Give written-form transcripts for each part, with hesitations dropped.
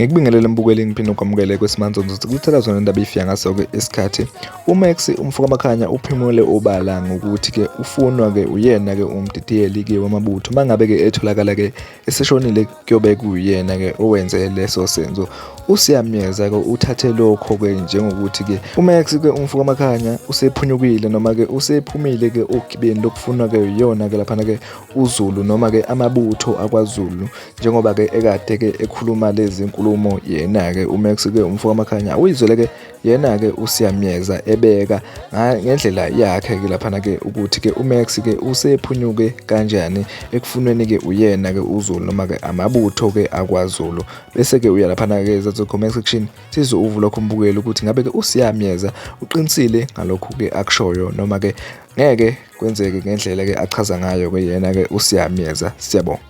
Ngikubingelele mbukeli ngiphinde ukwamukele kwesimanje kuthela zona indaba ifika ngaso-ke isikhathi uMax umfokamakhanya uphimule obala ngokuthi-ke ufunwa-ke uyena-ke umdidiyeli-ke wamabutho mangabe-ke etholakala-ke eseshonile kuyobe kuyena-ke owenze leso senzo. USiyamyeza-ke uthathe lokho-ke njengokuthi-ke uMax-ke umfokamakhanya usephunyukile noma-ke usephumile-ke ogibeni lokufunwa-ke yiyona-ke laphana-ke uZulu noma-ke amabutho akwaZulu njengoba-ke ekade-ke ekhuluma lezi nkulumo yena-ke uMax-ke umfokamakhanya uyizwele-ke yena-ke uSiyamyeza ebeka ngendlela yakhe-ke laphana-ke ukuthi-ke uMax-ke usephunyuke kanjani ekufunweni-ke uyena-ke uZulu noma-ke amabutho-ke akwaZulu. Bese-ke uya laphana-ke comment section sizwe uvu lokho mbukeli ukuthi ngabe-ke uSiyamyeza uqinisile ngalokhu-ke akushoyo noma-ke ngeke kwenzeke ngendlela-ke achaza ngayo-ke yena-ke uSiyamyeza. Siyabonga.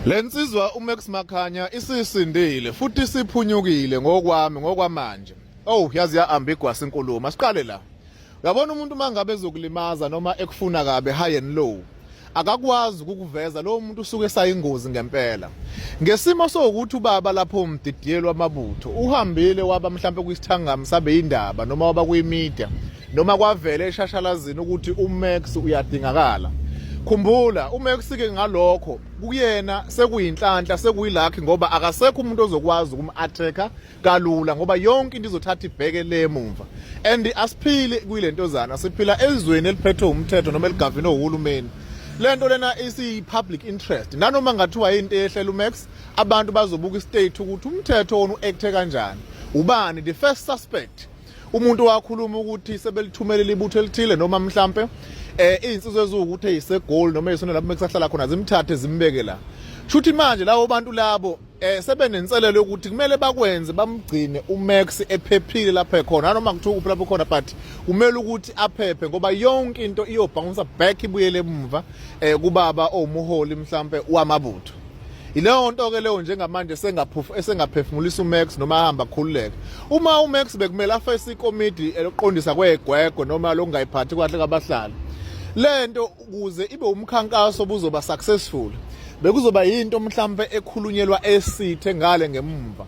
Lensizwa uMax Makhanya isisindile futhi isiphunyukile ngokwamanje. Yazi ambiguous inkulumo. Asiqale la. Uyabona umuntu mangabe ezokulimaza noma ekufuna kabe high and low. Akakwazi ukuveza lo muntu usuke sayingozi ngempela. Ngesimo sokuthi ubaba lapho umdidiyelo wamabutho uhambile waba mhlambe kwisithangami sabe indaba noma waba kuyimedia noma kwavele eshashalazini ukuthi uMax uyadingakala. Khumbula uMax-ke ngalokho kuyena sekuyinhlanhla sekuyilakhi ngoba akasekho umuntu ozokwazi ukum-attack kalula ngoba yonke into izothatha ibheke le emumva. And asiphili kuyilentozana siphila ezweni eliphethwe umthetho noma eligavinwe uhulumeni. Lento lena isi-public interest. Nanoma ngathiwa into ehlela uMax abantu bazobuka istate ukuthi umthetho wona u-acte kanjani. Ubani the first suspect? Umuntu wakhuluma ukuthi sebelithumele ibutho elithile noma mhlambe insizwe ezukuthi eyisegoli noma eyisona lapho mekusahlala khona zimthathe zimbeke la. Shuthi manje lawo bantu labo sebenenselelo ukuthi kumele bakwenze bamgcine uMax ephephile lapha ekhona noma kuthiwa uphi lapho khona but kumele ukuthi aphephe ngoba yonke into iyobhangisa back ibuyele emuva kubaba omuholi mhlambe wamabutho. Ileyo nto ke leyo njengamanje esengaphefumulisa uMax noma ahamba khululeka. Uma uMax bekumele afese ikomidi eloqondisa kwegwegwe noma lokungayiphathi kahle kabahlali. Lento ukuze ibe umkhankaso obuzoba successful bekuzoba yinto mhlambe ekhulunyelwa esithe ngale ngemumva.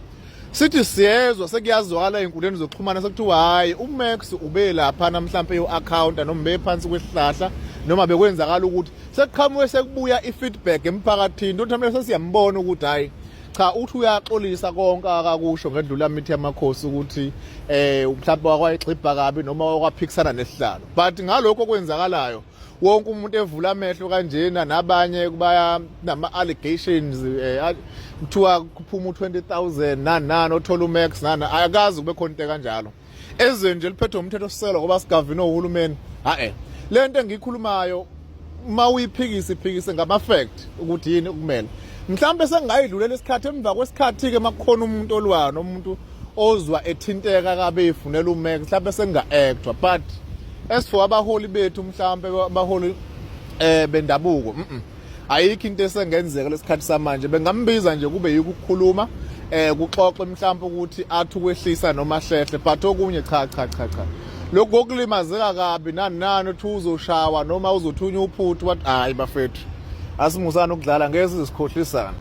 Sithi siyezwa sekuyazwakala einkundleni zokuxhumana sekuthiwa hayi uMax ube lapha namhlanje yo-account noma bephansi kwesihlahla noma bekwenzakala ukuthi sekuqhamuke sekubuya ifeedback emphakathini ukuthi manje sesiyambona ukuthi hayi cha uthi uyaxolisa konke akakusho ngedlula mithi yamakhosi ukuthi mhlawumbe wakwayigxibha kabi noma wakwaphikisana nesihlalo. But ngalokho kwenzakalayo wonke umuntu evula amehlo kanjena nabanye kubaya nama allegations kuthiwa kuphuma u20,000 nani othola uMax nani akazi kube khona into kanjalo. Ezenje liphethwe umthetho siselo ngoba sigavino uhulumeni. Lento engikhulumayo uma uyiphikise ngama fact ukuthi yini ukumele. Mhlambe sengayidlulela isikhathi emva kwesikhathi ke makukhona umuntu olwana umuntu ozwa ethinteka kabe efunela uMax mhlambe senga-actwa but as for abaholi bethu mhlambe abaholi bendabuko ayikho into esengenzeka lesikhathi samanje bengambiza nje kube yikukhuluma kuxoxe mhlambe ukuthi athi ukwehlisa noma hlehle but okunye cha lokho kokulimazeka kabi nani uthi uzoshawa noma uzothunya uphuthu wathi hayi bafethu asimusana ukudlala ngeke sizikhohlisana.